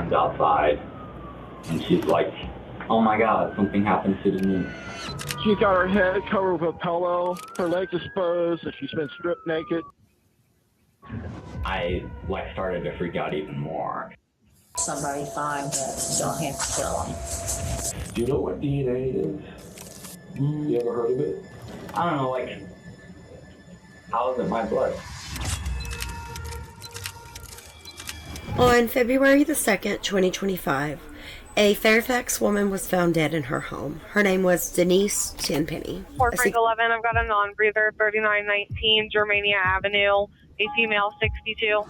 friends outside, and she's like, oh my God, something happened to Denise. She's got her head covered with a pillow, her legs exposed, and she's been stripped naked. I started to freak out even more. Somebody find that don't have to kill them. Do you know what DNA is? You ever heard of it? I don't know, how is it my blood? On February the 2nd, 2025, a Fairfax woman was found dead in her home. Her name was Denise Tenpenny. 411, I've got a non-breather, 3919 Germania Avenue, a female, 62.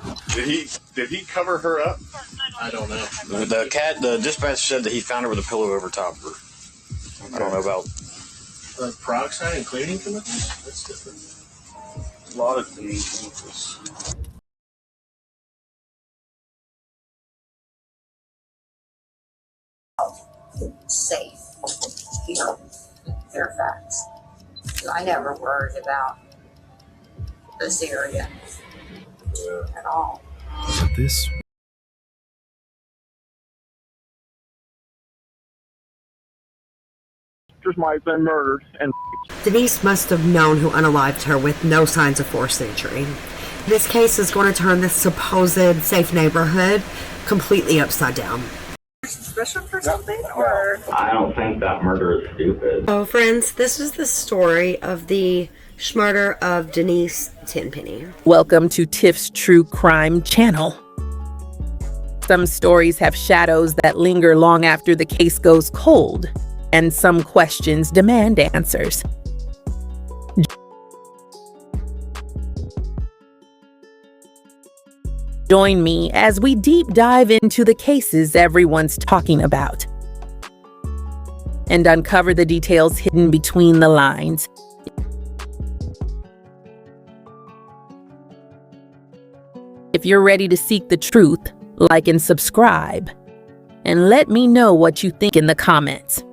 Did he cover her up? I don't know. The dispatcher said that he found her with a pillow over top of her. I don't know about... Like peroxide and cleaning chemicals? That's different. A lot of cleaning chemicals. Safe here in Fairfax. So I never worried about this area at all. But this Might have been murdered and Denise must have known who unalived her with no signs of forced entry. This case is going to turn this supposed safe neighborhood completely upside down. Suspicion for something, or? I don't think that murder is stupid. Oh, friends, this is the story of the murder of Denise Tenpenny. Welcome to Tiff's True Crime channel. Some stories have shadows that linger long after the case goes cold, and some questions demand answers. Join me as we deep dive into the cases everyone's talking about and uncover the details hidden between the lines. If you're ready to seek the truth, like and subscribe, and let me know what you think in the comments.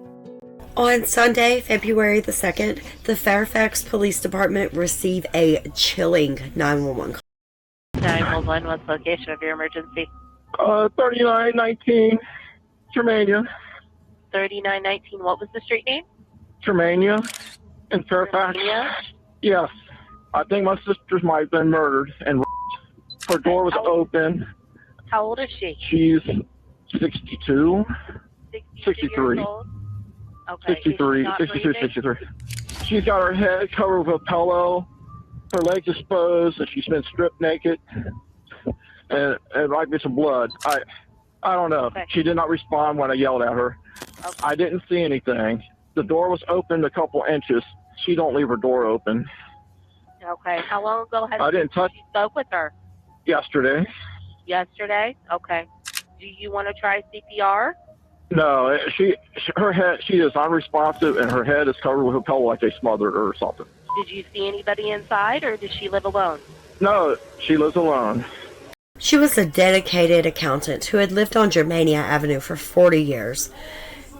On Sunday, February the 2nd, the Fairfax Police Department received a chilling 911 call. 911, what's the location of your emergency? 3919 Germania. 3919, what was the street name? Germania in Fairfax. Germania? Yes. I think my sisters might have been murdered and her door was open. How old is she? She's 62. 63. Years old? Okay. 63, 62, 63. She's got her head covered with a pillow, her legs exposed, and she's been stripped naked. And it might be some blood. I don't know. Okay. She did not respond when I yelled at her. Okay. I didn't see anything. The door was open a couple inches. She don't leave her door open. Okay. How long ago I didn't touch you spoke with her? yesterday. Yesterday? Okay. Do you want to try CPR? No, she is unresponsive, and her head is covered with a pillow like they smothered her or something. Did you see anybody inside, or does she live alone? No, she lives alone. She was a dedicated accountant who had lived on Germania Avenue for 40 years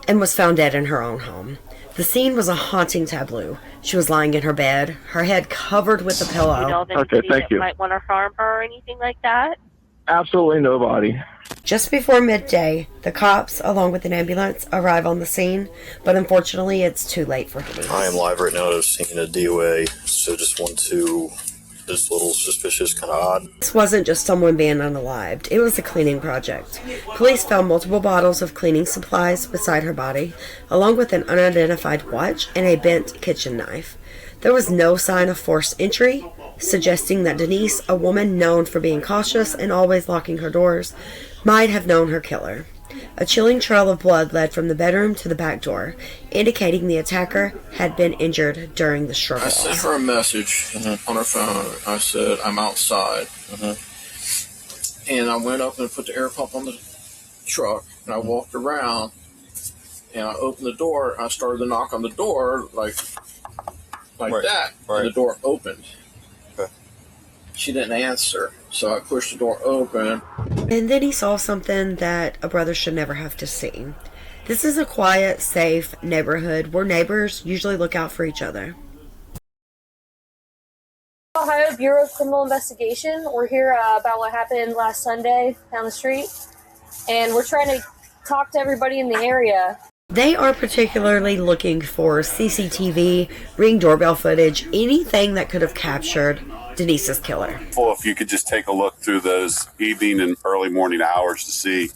and was found dead in her own home. The scene was a haunting tableau. She was lying in her bed, her head covered with a pillow. You know of anybody that might want to harm her or anything like that? Absolutely nobody. Just before midday, the cops, along with an ambulance, arrive on the scene, but unfortunately, it's too late for Denise. I am live right now to seeing a DOA, so just want to... This little suspicious, kind of odd. This wasn't just someone being unalived. It was a cleaning project. Police found multiple bottles of cleaning supplies beside her body, along with an unidentified watch and a bent kitchen knife. There was no sign of forced entry, suggesting that Denise, a woman known for being cautious and always locking her doors, might have known her killer. A chilling trail of blood led from the bedroom to the back door, indicating the attacker had been injured during the struggle. I sent her a message on her phone. I said, I'm outside. And I went up and put the air pump on the truck, and I walked around, and I opened the door. I started to knock on the door like that, and the door opened. She didn't answer, so I pushed the door open. And then he saw something that a brother should never have to see. This is a quiet, safe neighborhood where neighbors usually look out for each other. Ohio Bureau of Criminal Investigation. We're here about what happened last Sunday down the street. and we're trying to talk to everybody in the area. They are particularly looking for CCTV, Ring doorbell footage, anything that could have captured Denise's killer. Well, if you could just take a look through those evening and early morning hours to see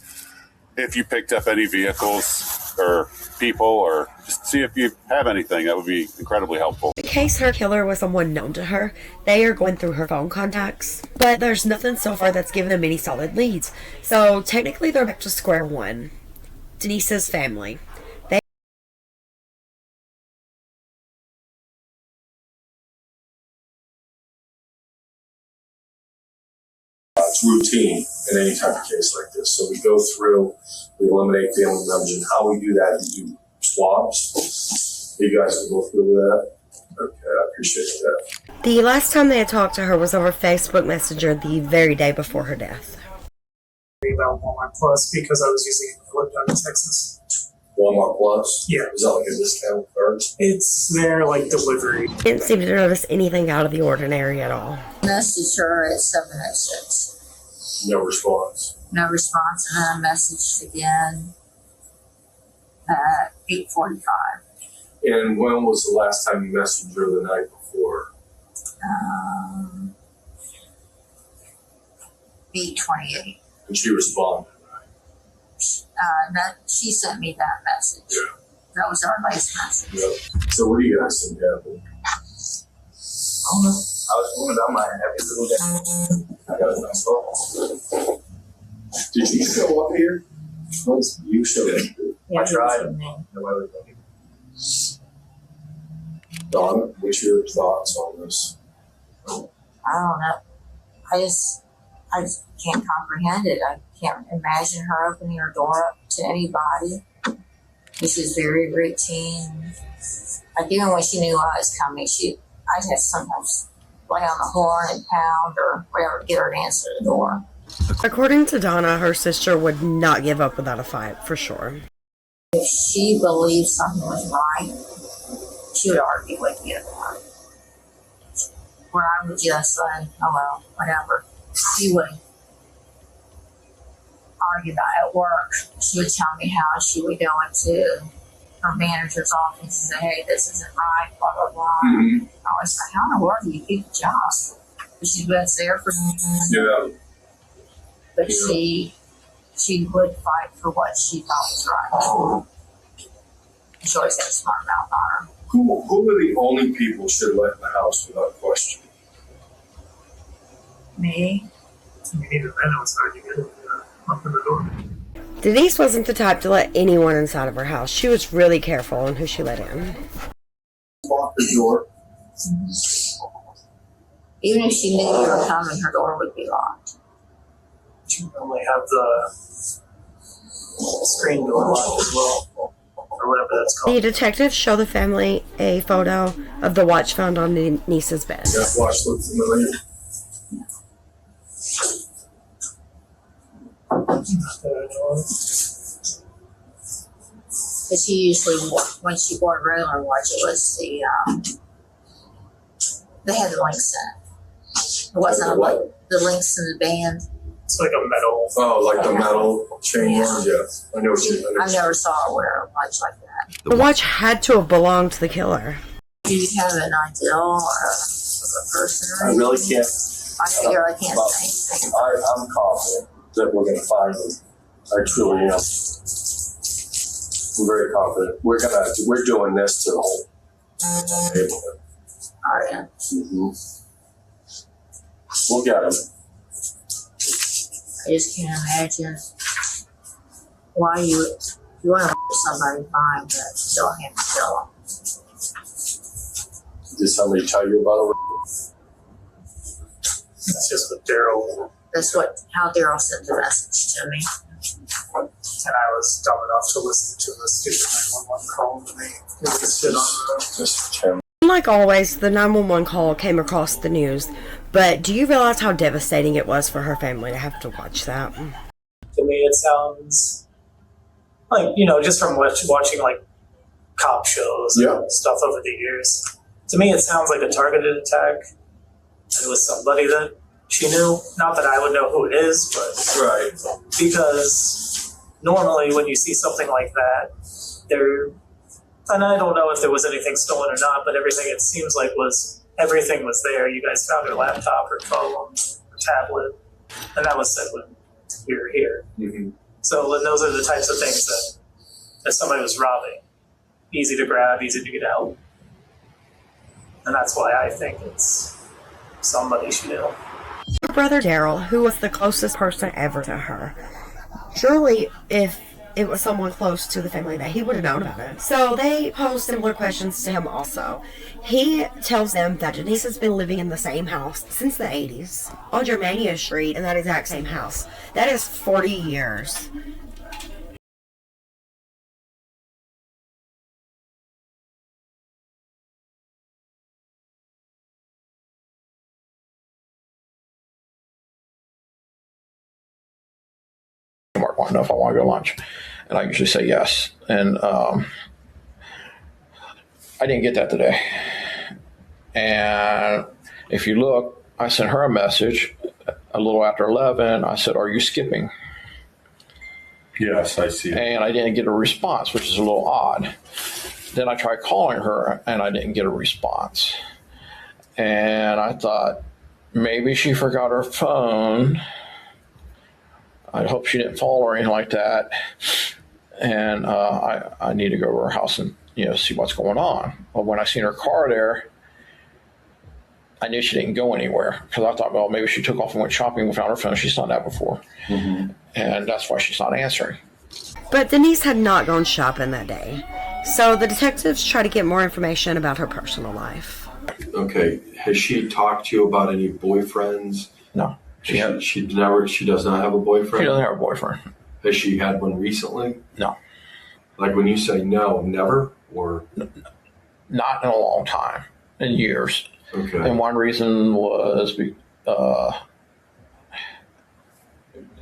if you picked up any vehicles or people, or just see if you have anything, that would be incredibly helpful. In case her killer was someone known to her, they are going through her phone contacts, but there's nothing so far that's given them any solid leads. So technically they're back to square one. Denise's family. It's routine in any type of case like this. So we go through, we eliminate family members, and how we do that, we do swabs. You guys can go through that. Okay, I appreciate that. The last time they had talked to her was over Facebook Messenger the very day before her death. About Walmart Plus because I was using it when I lived down in Texas. Walmart Plus? Yeah. Is that like a discount card? It's their delivery. Didn't seem to notice anything out of the ordinary at all. Messaged her at 7:06. No response. No response, and then I messaged again at 8:45. And when was the last time you messaged her the night before? 8:28. And she responded. She sent me that message. Yeah. That was our last message. Yep. So what do you guys think happened? I don't know. I was going down my every little day. I got a nice call. Did you show up here? You showed up here. Yeah, I tried. Donna, what's your thoughts on this? I don't know. I just can't comprehend it. I can't imagine her opening her door up to anybody. This is very routine. Like even when she knew I was coming, I'd have to sometimes lay on the horn and pound or whatever to get her to answer the door. According to Donna, her sister would not give up without a fight, for sure. If she believed something was right, she would argue with you about it. Where I would just say, oh well, whatever. She would argue about it at work. She would tell me how she would go into her manager's office and say, hey, this isn't right, blah, blah, blah. Mm-hmm. I was like, how in the world do you keep the job? But she's been there for Yeah. But she would fight for what she thought was right. She always had a smart mouth on her. Who are the only people should let in the house without question? Me? I mean, even then it was hard to get it open the door. Denise wasn't the type to let anyone inside of her house. She was really careful on who she let in. Lock the door. Even if she knew you were coming, her door would be locked. You only have the screen door locked as well, or whatever that's called. The detectives show the family a photo of the watch found on Denise's bed. That watch look familiar. Because she usually, when she wore a regular watch, it was they had the links in it. It wasn't like the links in the band. It's like a metal. Oh, like the metal chain one? Yeah. I know what you I never saw her wear a watch like that. The watch had to have belonged to the killer. Do you have an idea or a person? I really can't. I figure I can't say anything. I'm confident that we're going to find them. I truly am. I'm very confident. We're doing this to the whole neighborhood. Are you? Mm-hmm. We'll get them. I just can't imagine why you want to let somebody find but you don't have to kill them. Did somebody tell you about it? It's just what Daryl. That's how Daryl sent the message to me. And I was dumb enough to listen to the stupid 911 call when they shit on the Like always, the 911 call came across the news, but do you realize how devastating it was for her family to have to watch that? To me, it sounds like, just from watching like cop shows and stuff over the years. To me, it sounds like a targeted attack. It was somebody that she knew. Not that I would know who it is, but Right. because normally when you see something like that, there, and I don't know if there was anything stolen or not, but everything it seems like everything was there. You guys found her laptop, her phone, her tablet, and that was said when we were here. Mm-hmm. So those are the types of things that somebody was robbing. Easy to grab, easy to get out. And that's why I think it's somebody she knew. Her brother Daryl, who was the closest person ever to her. Surely, if it was someone close to the family, that he would have known about it. So they pose similar questions to him also. He tells them that Denise has been living in the same house since the 80s, on Germania Street, in that exact same house. That is 40 years. Mark want to know if I want to go to lunch, and I usually say yes. And I didn't get that today. And if you look, I sent her a message a little after 11. I said, "Are you skipping?" Yes, I see. And I didn't get a response, which is a little odd. Then I tried calling her, and I didn't get a response. And I thought maybe she forgot her phone. I hope she didn't fall or anything like that. And I need to go to her house and see what's going on. But when I seen her car there, I knew she didn't go anywhere, because I thought, well, maybe she took off and went shopping without her phone. She's done that before. Mm-hmm. And that's why she's not answering. But Denise had not gone shopping that day. So the detectives try to get more information about her personal life. Okay, has she talked to you about any boyfriends? No. She does not have a boyfriend? She doesn't have a boyfriend. Has she had one recently? No. Like when you say no, never? Or not in a long time, in years. Okay. And one reason was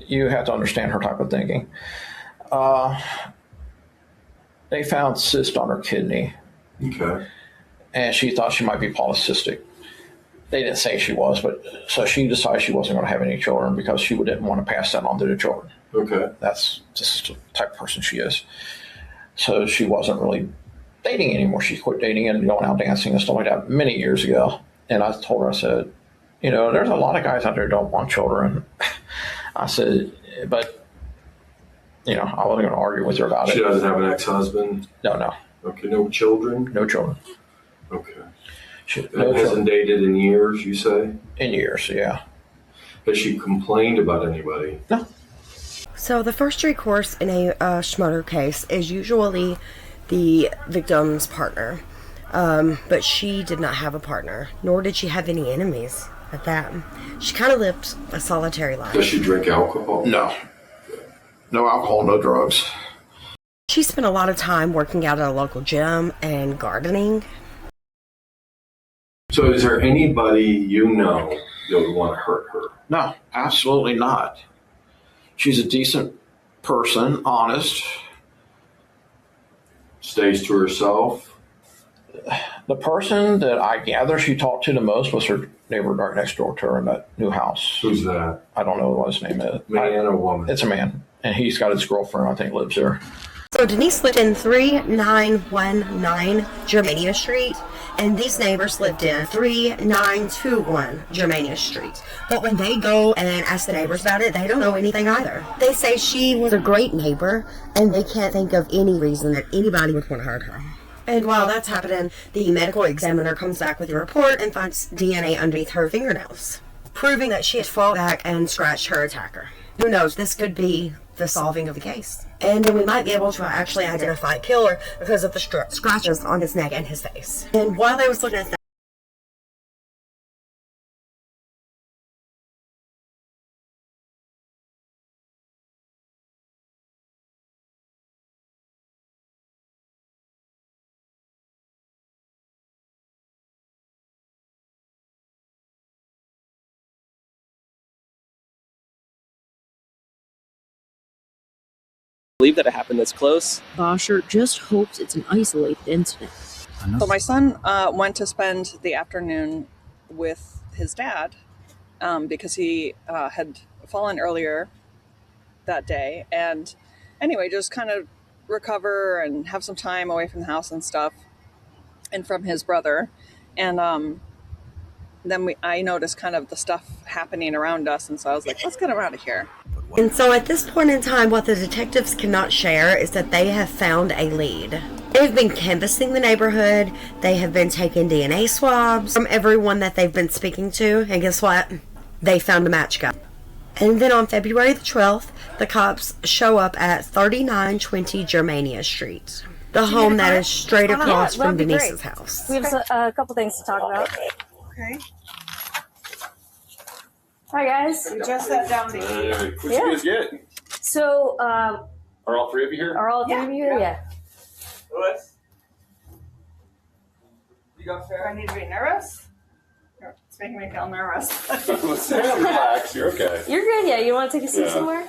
you have to understand her type of thinking. They found cyst on her kidney. Okay. And she thought she might be polycystic. They didn't say she was, but so she decided she wasn't going to have any children because she didn't want to pass that on to the children. Okay. That's just the type of person she is. So she wasn't really dating anymore. She quit dating and going out dancing and stuff like that many years ago. And I told her, I said, there's a lot of guys out there who don't want children. I said, but, I wasn't going to argue with her about it. She doesn't have an ex-husband? No. Okay, no children? No children. Okay. No hasn't children. dated in years, you say? In years, yeah. Has she complained about anybody? No. So the first recourse in a murder case is usually the victim's partner. But she did not have a partner, nor did she have any enemies at that. She kind of lived a solitary life. Does she drink alcohol? No. No alcohol, no drugs. She spent a lot of time working out at a local gym and gardening. So is there anybody you know that would want to hurt her? No, absolutely not. She's a decent person, honest. Stays to herself? The person that I gather she talked to the most was her neighbor right next door to her in that new house. Who's that? I don't know what his name is. Man or woman? It's a man. And he's got his girlfriend, I think, lives there. So Denise lived in 3919 Germania Street, and these neighbors lived in 3921 Germania Street. But when they go and ask the neighbors about it, they don't know anything either. They say she was a great neighbor, and they can't think of any reason that anybody would want to hurt her. And while that's happening, the medical examiner comes back with a report and finds DNA underneath her fingernails, proving that she had fallen back and scratched her attacker. Who knows, this could be the solving of the case. And then we might be able to actually identify a killer because of the scratches on his neck and his face. And while I was looking at that, believe that it happened this close. Bosher just hopes it's an isolated incident. So my son went to spend the afternoon with his dad because he had fallen earlier that day. And anyway, just kind of recover and have some time away from the house and stuff, and from his brother. And then I noticed kind of the stuff happening around us, and so I was like, let's get him out of here. And so at this point in time, what the detectives cannot share is that they have found a lead. They've been canvassing the neighborhood. They have been taking DNA swabs from everyone that they've been speaking to. And guess what? They found a match guy. And then on February the 12th, the cops show up at 3920 Germania Street, the home that is straight across from Denise's house. We have a couple things to talk about. Okay. Hi guys. We just sat down to eat. What'd you guys get? So, Are all three of you here? are all three of you here? Yeah. What? You got fair? I need to be nervous? It's making me feel nervous. Let's relax. You're okay. You're good. Yeah. You want to take a seat Yeah. somewhere?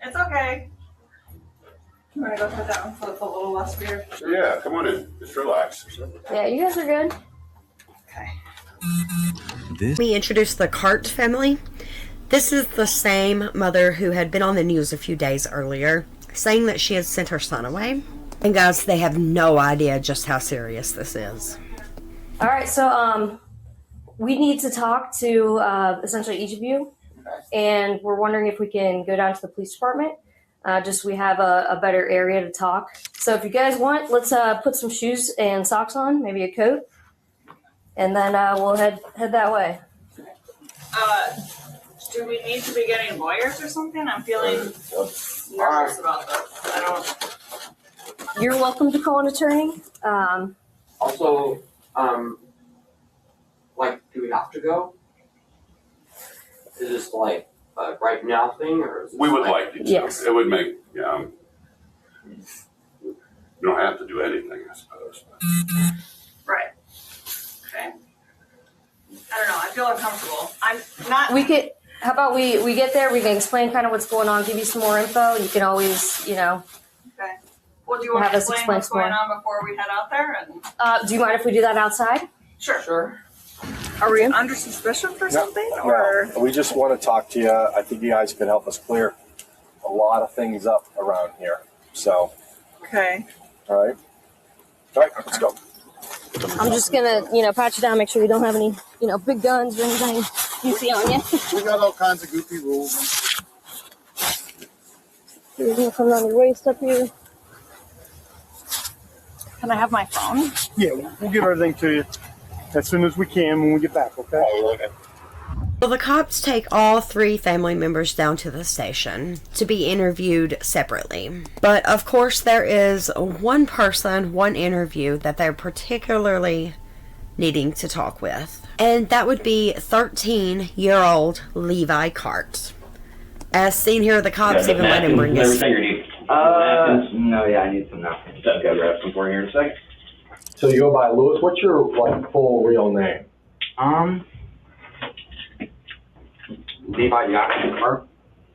It's okay. You want to go sit down so it's a little less weird? Yeah, come on in. Just relax. Yeah. You guys are good. We introduced the Cart family. This is the same mother who had been on the news a few days earlier, saying that she had sent her son away. And guys, they have no idea just how serious this is. All right. So, we need to talk to essentially each of you, and we're wondering if we can go down to the police department. Just we have a better area to talk. So if you guys want, let's put some shoes and socks on, maybe a coat, and then we'll head that way. Do we need to be getting lawyers or something? I'm feeling nervous about this. I don't. You're welcome to call an attorney. Also, like, do we have to go? Is this like a right now thing, or is this We would like you to. Yes. It would make, you don't have to do anything, I suppose. Right. Okay. I don't know. I feel uncomfortable. I'm not. We could. How about we get there? We can explain kind of what's going on, give you some more info. You can always, Okay. Well, do you want Have to us explain explain what's some more. going on before we head out there? And do you mind if we do that outside? Sure. Sure. Are we under suspicion for something, or? No, we just want to talk to you. I think you guys can help us clear a lot of things up around here. So, Okay. all right, let's go. I'm just gonna, pat you down, make sure you don't have any, big guns or anything you see on you. We got all kinds of goofy rules. You're gonna come down your waist up here. Can I have my phone? Yeah, we'll give everything to you as soon as we can when we get back. Okay. Well, the cops take all three family members down to the station to be interviewed separately. But of course, there is one person, one interview that they're particularly needing to talk with. And that would be 13-year-old Levi Cart. As seen here, the cops even let him bring his... No, yeah, I need some napkins. Okay, grab some for you here in a second. So you go by Lewis. What's your full real name? Levi Jackson Cart.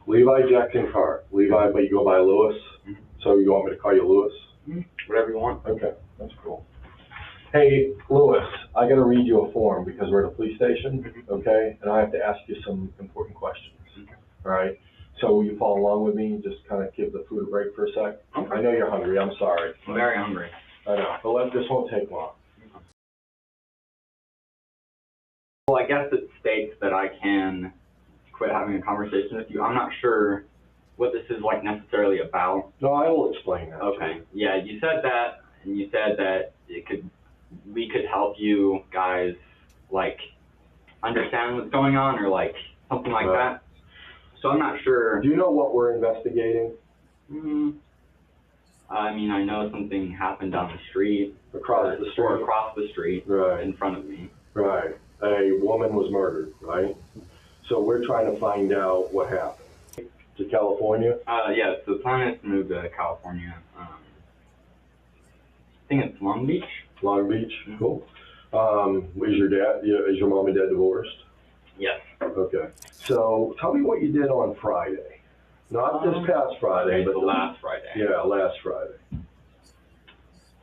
Levi Jackson Cart. Levi, but you go by Lewis. Mm-hmm. So you want me to call you Lewis? Mm-hmm. Whatever you want. Okay, that's cool. Hey, Lewis, I got to read you a form because we're at a police station, okay? And I have to ask you some important questions. Okay. All right? So will you follow along with me? Just kind of give the food a break for a sec. Okay. I know you're hungry. I'm sorry. I'm very hungry. I know, but this won't take long. Well, I guess it states that I can quit having a conversation with you. I'm not sure what this is like necessarily about. No, I will explain that. Okay. Yeah, you said that, and you said that we could help you guys like understand what's going on, or like something like that. So I'm not sure. Do you know what we're investigating? I mean, I know something happened down the street. Across the street? Or across the street. Right. In front of me. Right. A woman was murdered, right? So we're trying to find out what happened. To California? Yeah, so the plan is to move to California. I think it's Long Beach. Long Beach, cool. Is your mom and dad divorced? Yes. Okay. So tell me what you did on Friday. Not this past Friday, but the last Friday. Yeah, last Friday.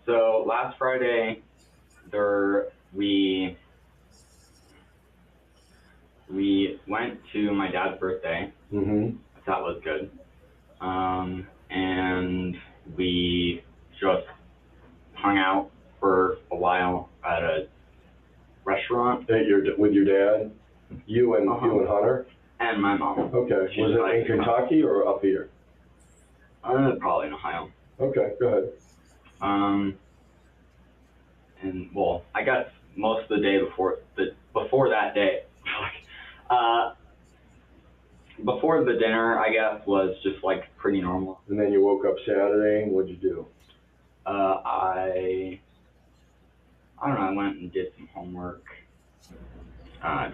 So last Friday, we went to my dad's birthday. Mm-hmm. That was good. And we just hung out for a while at a restaurant. With your dad? You and Hunter? And my mom. Okay. Was it in Kentucky or up here? Probably in Ohio. Okay, go ahead. And well, I guess most of the day before that day, before the dinner, I guess, was just like pretty normal. And then you woke up Saturday, and what'd you do? I don't know, I went and did some homework,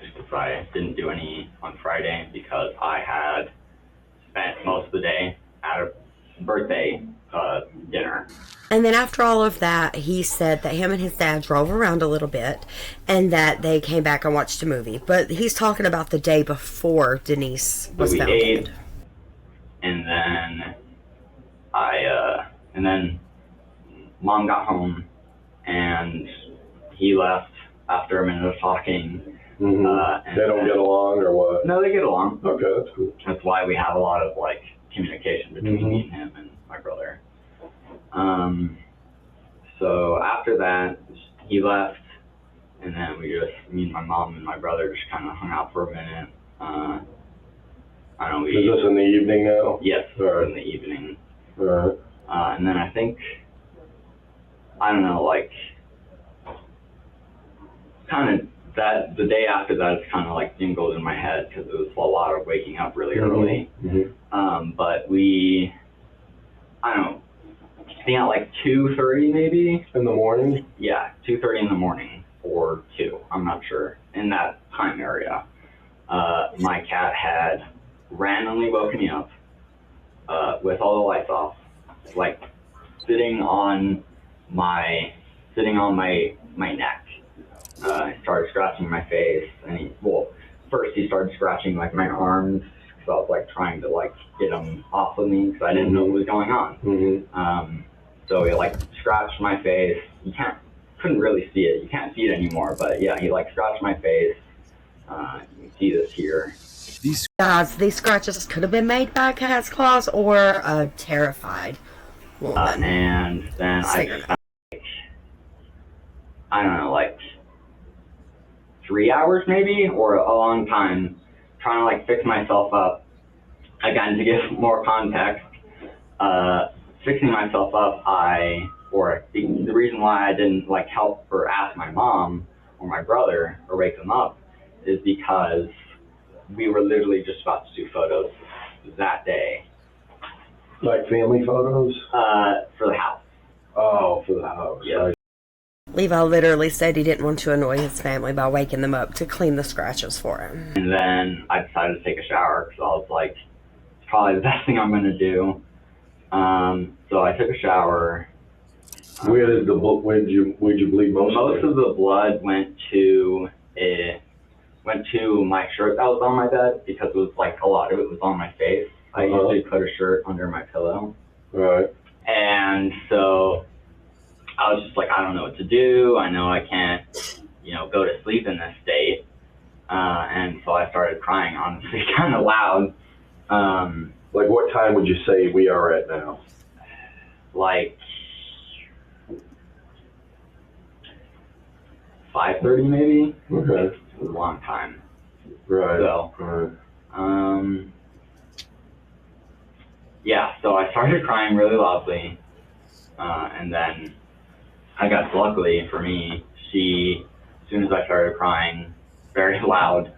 just because I didn't do any on Friday because I had spent most of the day at a birthday dinner. And then after all of that, he said that him and his dad drove around a little bit and that they came back and watched a movie. But he's talking about the day before Denise was found. We ate, and then Mom got home, and he left after a minute of talking. Mm-hmm. And they don't get along, or what? No, they get along. Okay, that's cool. That's why we have a lot of like communication between me and him and my brother. So after that, he left, and then me and my mom and my brother just kind of hung out for a minute. I don't know. Is this in the evening now? Yes, right. In the evening. Right. And then I think, I don't know, like, kind of the day after that, it's kind of like jingled in my head because it was a lot of waking up really early. Mm-hmm. But I don't know, I think at like 2:30 maybe. In the morning? Yeah, 2:30 in the morning or 2, I'm not sure, in that time area. My cat had randomly woken me up with all the lights off, like sitting on my neck. He started scratching my face, and first he started scratching like my arms, because I was like trying to like get him off of me because I didn't know what was going on. Mm-hmm. So he like scratched my face. Couldn't really see it. You can't see it anymore, but yeah, he like scratched my face. You can see this here. These scratches could have been made by a cat's claws or a terrified woman. And then I don't know, like 3 hours maybe, or a long time, trying to like fix myself up. Again, to give more context, fixing myself up, the reason why I didn't like help or ask my mom or my brother or wake them up is because we were literally just about to do photos that day. Like family photos? For the house. Oh, for the house. Yeah. Levi literally said he didn't want to annoy his family by waking them up to clean the scratches for him. And then I decided to take a shower because I was like, it's probably the best thing I'm going to do. So I took a shower. Where did you bleed most? Most of the blood went to my shirt that was on my bed because it was like a lot of it was on my face. I usually put a shirt under my pillow. Right. And so I was just like, I don't know what to do. I know I can't, go to sleep in this state. And so I started crying, honestly, kind of loud. Like what time would you say we are at now? Like 5:30 maybe. Okay. It was a long time. Right. So, yeah, so I started crying really loudly. And then I guess luckily for me, as soon as I started crying very loud,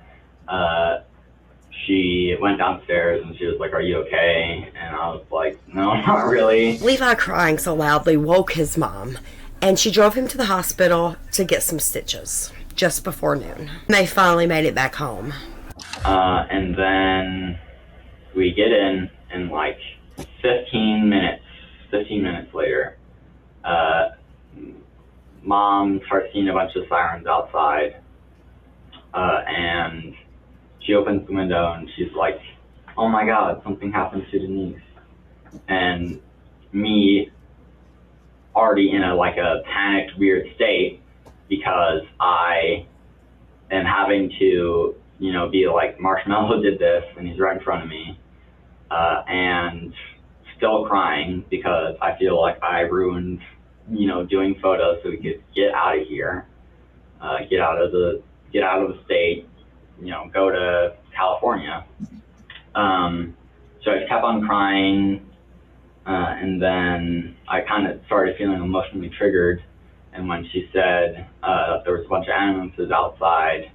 she went downstairs and she was like, "Are you okay?" And I was like, "No, not really." Levi crying so loudly woke his mom, and she drove him to the hospital to get some stitches just before noon. They finally made it back home. And then we get in, and like 15 minutes later, Mom starts seeing a bunch of sirens outside, and she opens the window and she's like, "Oh my God, something happened to Denise." And me, already in a panicked, weird state, because I am having to, you know, be like, Marshmallow did this and he's right in front of me, and still crying because I feel like I ruined, you know, doing photos so we could get out of here, get out of the state, you know, go to California. So I kept on crying, and then I kind of started feeling emotionally triggered. And when she said there was a bunch of ambulances outside,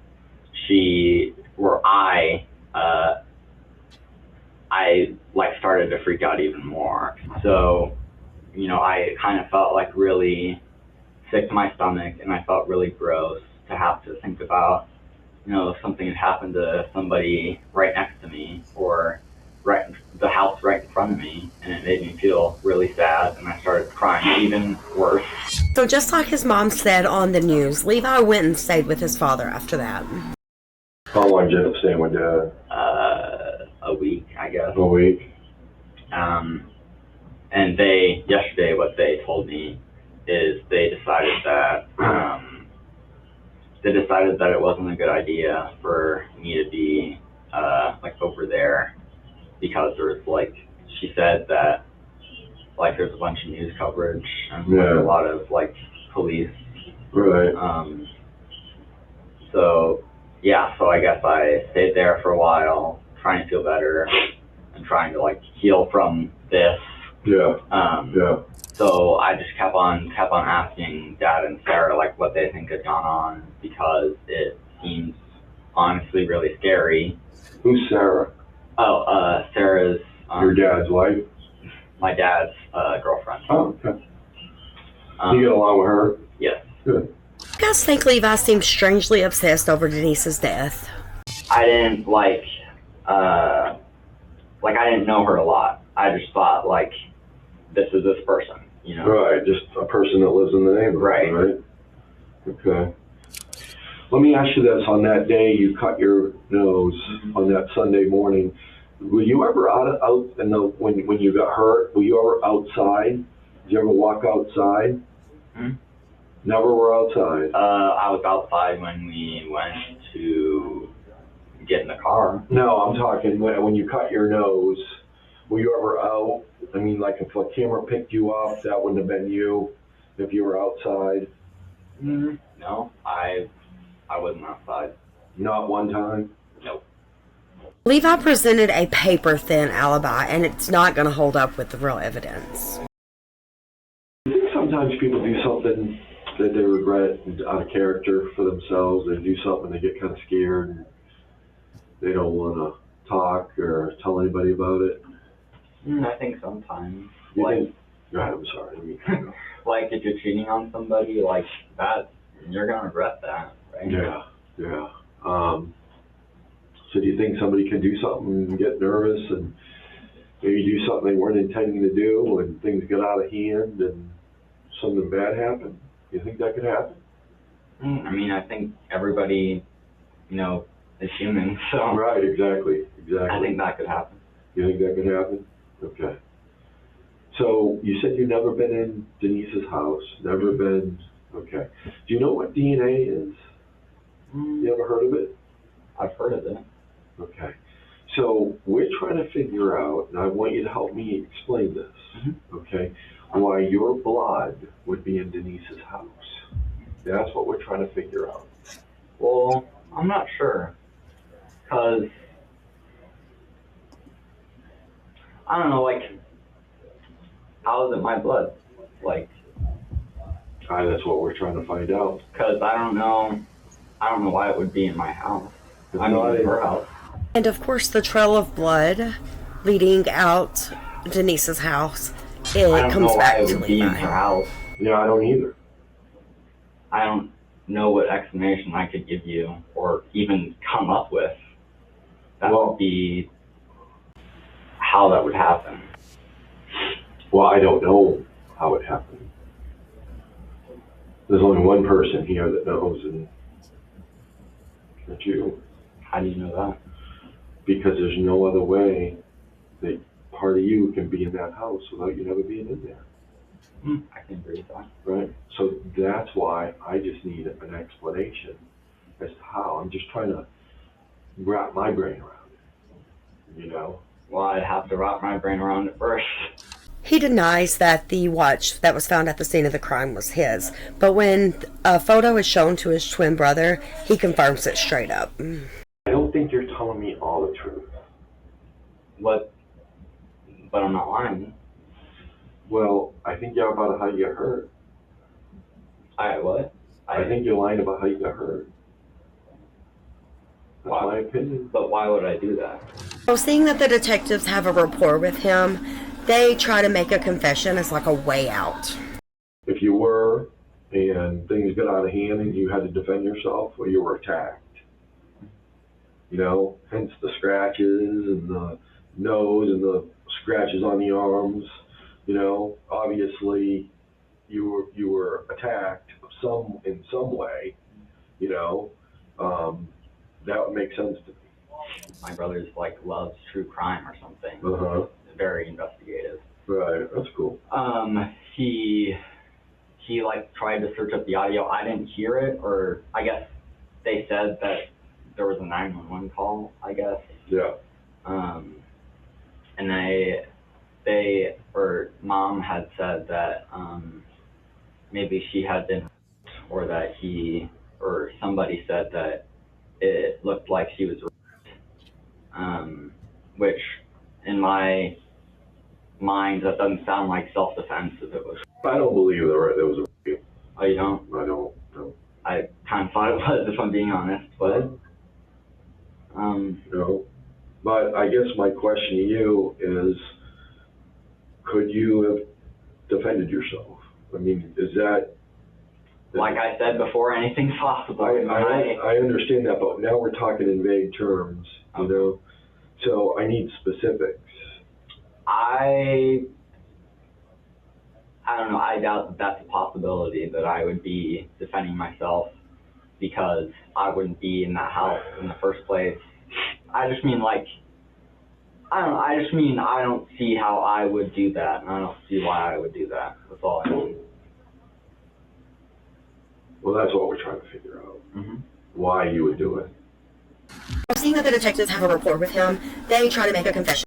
I like started to freak out even more. So, you know, I kind of felt like really sick to my stomach, and I felt really gross to have to think about, you know, if something had happened to somebody right next to me or the house right in front of me, and it made me feel really sad, and I started crying even worse. So just like his mom said on the news, Levi went and stayed with his father after that. How long did you end up staying with Dad? A week, I guess. A week. And yesterday what they told me is they decided that it wasn't a good idea for me to be like over there, because there was, like, she said that, like, there's a bunch of news coverage and like, a lot of like police. Right. So I guess I stayed there for a while, trying to feel better and trying to like heal from this. So I just kept on asking Dad and Sarah like what they think had gone on, because it seems honestly really scary. Who's Sarah? Oh, Sarah's your dad's wife? My dad's girlfriend. Oh, okay. You get along with her? Yes. Good. You guys think Levi seems strangely obsessed over Denise's death? I didn't I didn't know her a lot. I just thought, like, this is this person, you know? Right, just a person that lives in the neighborhood, right? Okay. Let me ask you this. On that day you cut your nose, on that Sunday morning, were you ever when you got hurt, were you ever outside? Did you ever walk outside? Never were outside? I was outside when we went to get in the car. No, I'm talking when you cut your nose, were you ever out? I mean, like, if a camera picked you up, that wouldn't have been you if you were outside? No, I wasn't outside. Not one time? Nope. Levi presented a paper-thin alibi, and it's not going to hold up with the real evidence. I think sometimes people do something that they regret out of character for themselves. They do something, they get kind of scared, and they don't want to talk or tell anybody about it. I think sometimes. Go ahead, I'm sorry. Like, if you're cheating on somebody like that, you're going to regret that, right? Yeah. So do you think somebody can do something and get nervous and maybe do something they weren't intending to do, and things get out of hand and something bad happen? You think that could happen? I mean, I think everybody, you know, is human, so. Right, exactly. I think that could happen. You think that could happen? Okay. So you said you've never been in Denise's house, never been, okay. Do you know what DNA is? You ever heard of it? I've heard of it. Okay. So we're trying to figure out, and I want you to help me explain this, okay, why your blood would be in Denise's house. That's what we're trying to figure out. Well, I'm not sure, because, I don't know, like, how is it my blood? Like, that's what we're trying to find out. Because I don't know why it would be in my house. I mean, in her house. And of course, the trail of blood leading out Denise's house, it comes back to Levi. In her house. Yeah, I don't either. I don't know what explanation I could give you or even come up with. That would be how that would happen. Well, I don't know how it happened. There's only one person here that knows, and that's you. How do you know that? Because there's no other way that part of you can be in that house without you never being in there. I can agree with that. Right? So that's why I just need an explanation as to how. I'm just trying to wrap my brain around it, you know? Well, I'd have to wrap my brain around it first. He denies that the watch that was found at the scene of the crime was his, but when a photo is shown to his twin brother, he confirms it straight up. I don't think you're telling me all the truth. What? But I'm not lying. Well, I think you're about how you got hurt. What? I think you're lying about how you got hurt. That's my opinion. But why would I do that? So seeing that the detectives have a rapport with him, they try to make a confession as like a way out. If you were, and things got out of hand and you had to defend yourself, well, you were attacked. You know, hence the scratches and the nose and the scratches on the arms. You know, obviously you were attacked in some way. You know, that would make sense to me. My brother's like loves true crime or something. Uh-huh. Very investigative. Right, that's cool. He like tried to search up the audio. I didn't hear it, or I guess they said that there was a 911 call, I guess. Yeah. And mom had said that maybe she had been, or that somebody said that it looked like she was raped. Which in my mind, that doesn't sound like self-defense if it was. I don't believe there was a rape. Oh, you don't? I don't. No. I kind of thought it was, if I'm being honest, but. No. But I guess my question to you is, could you have defended yourself? I mean, is that... Like I said before, anything's possible. I understand that, but now we're talking in vague terms, you know? So I need specifics. I don't know. I doubt that that's a possibility, that I would be defending myself because I wouldn't be in that house in the first place. I just mean like, I don't know. I just mean I don't see how I would do that, and I don't see why I would do that. That's all I mean. Well, that's what we're trying to figure out. Mm-hmm. Why you would do it. Seeing that the detectives have a rapport with him, they try to make a confession.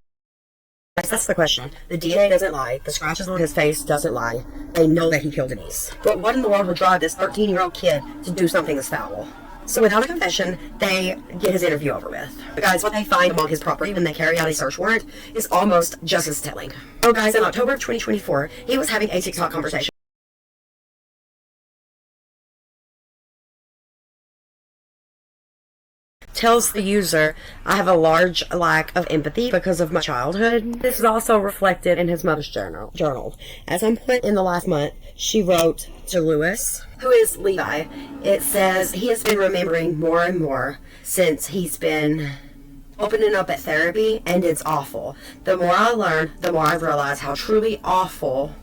That's the question. The DNA doesn't lie. The scratches on his face doesn't lie. They know that he killed Denise. But what in the world would drive this 13-year-old kid to do something this foul? So without a confession, they get his interview over with. But guys, what they find among his property when they carry out a search warrant is almost just as telling. Oh guys, in October of 2024, he was having a TikTok conversation. Tells the user, I have a large lack of empathy because of my childhood. This is also reflected in his mother's journal. At some point in the last month, she wrote to Lewis, who is Levi. It says he has been remembering more and more since he's been opening up at therapy, and it's awful. The more I learn, the more I realize how truly awful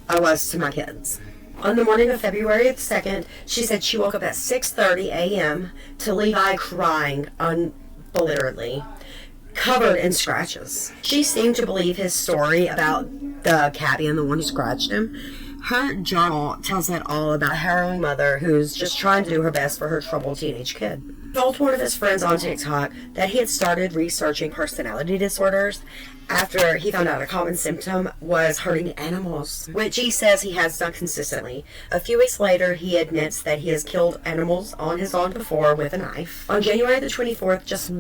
I was to my kids. On the morning of February 2nd, she said she woke up at 6:30 a.m. to Levi crying unbelitteredly, covered in scratches. She seemed to believe his story about the cabbie and the one who scratched him. Her journal tells it all about a harrowing mother who's just trying to do her best for her troubled teenage kid. He told one of his friends on TikTok that he had started researching personality disorders after he found out a common symptom was hurting animals, which he says he has done consistently. A few weeks later, he admits that he has killed animals on his lawn before with a knife. On January the 24th, just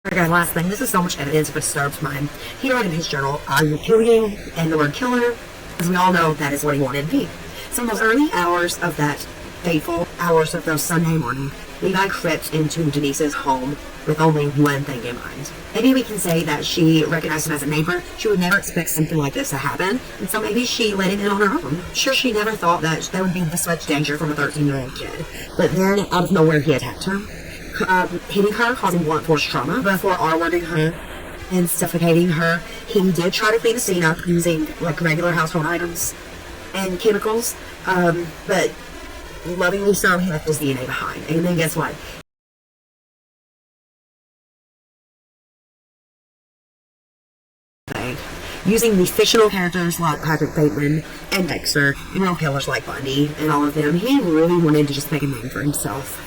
Alright guys, last thing, this is so much evidence of a disturbed mind. He wrote in his journal, I'm killing, and the word killer, as we all know, that is what he wanted to be. So in those early hours of that fateful hours of those Sunday morning, Levi crept into Denise's home with only one thing in mind. Maybe we can say that she recognized him as a neighbor. She would never expect something like this to happen, and so maybe she let him in on her own. Sure, she never thought that there would be this much danger from a 13-year-old kid. But then, out of nowhere, he attacked her. Hitting her, causing blunt force trauma, before R-wording her and suffocating her. He did try to clean the scene up using like regular household items and chemicals, but lovingly so, he left his DNA behind. And then guess what? Using the fictional characters like Patrick Bateman and Dexter, and real killers like Bundy and all of them, he really wanted to just make a name for himself.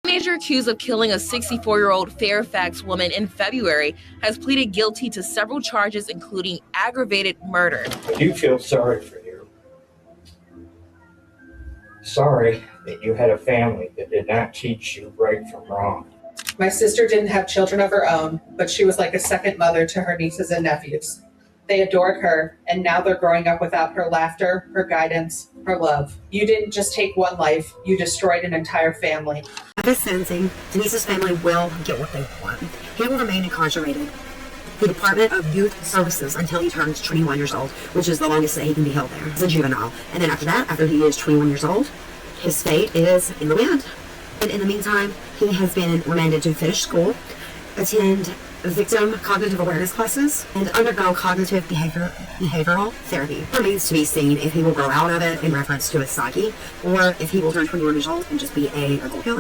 The teenager accused of killing a 64-year-old Fairfax woman in February has pleaded guilty to several charges, including aggravated murder. I do feel sorry for you. Sorry that you had a family that did not teach you right from wrong. My sister didn't have children of her own, but she was like a second mother to her nieces and nephews. They adored her, and now they're growing up without her laughter, her guidance, her love. You didn't just take one life, you destroyed an entire family. After sentencing, Denise's family will get what they want. He will remain incarcerated. The Department of Youth Services until he turns 21 years old, which is the longest that he can be held there as a juvenile. And then after that, after he is 21 years old, his fate is in the wind. And in the meantime, he has been remanded to finish school, attend victim cognitive awareness classes, and undergo cognitive behavioral therapy. It remains to be seen if he will grow out of it in reference to his psyche, or if he will turn 21 years old and just be a killer.